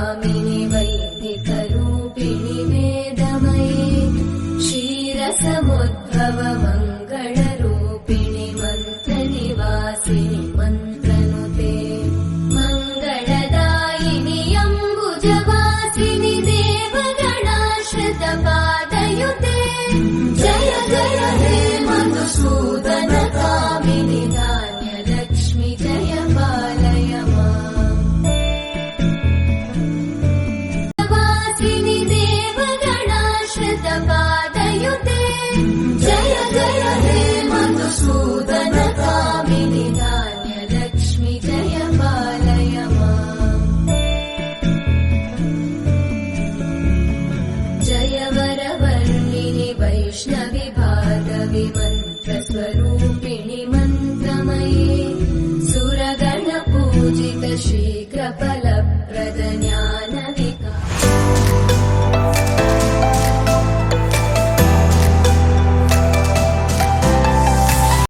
कामिनि वैदिकरूपिणि वेदमये क्षीरसमुद्भव मङ्गलरूपिणि मन्त्रनिवासिनि मन्त्रनुते मङ्गलदायिनि अम्बुजवासिनि देवगणाश्रितपादयुते जय जय हे मधुसूदन कामिनि धान्यलक्ष्मि जय पालय माम् वासिनि देवगणाश्रितपादयुते जय जय हे मधुसूदन कामिनि धान्यलक्ष्मि जय पालय माम् जय वरवर्णिनि वैष्णवि भार्गवि मन्त्रस्वरूपिणि मन्त्रमये सुरगणपूजित शीघ्रफलप्रद ज्ञानवि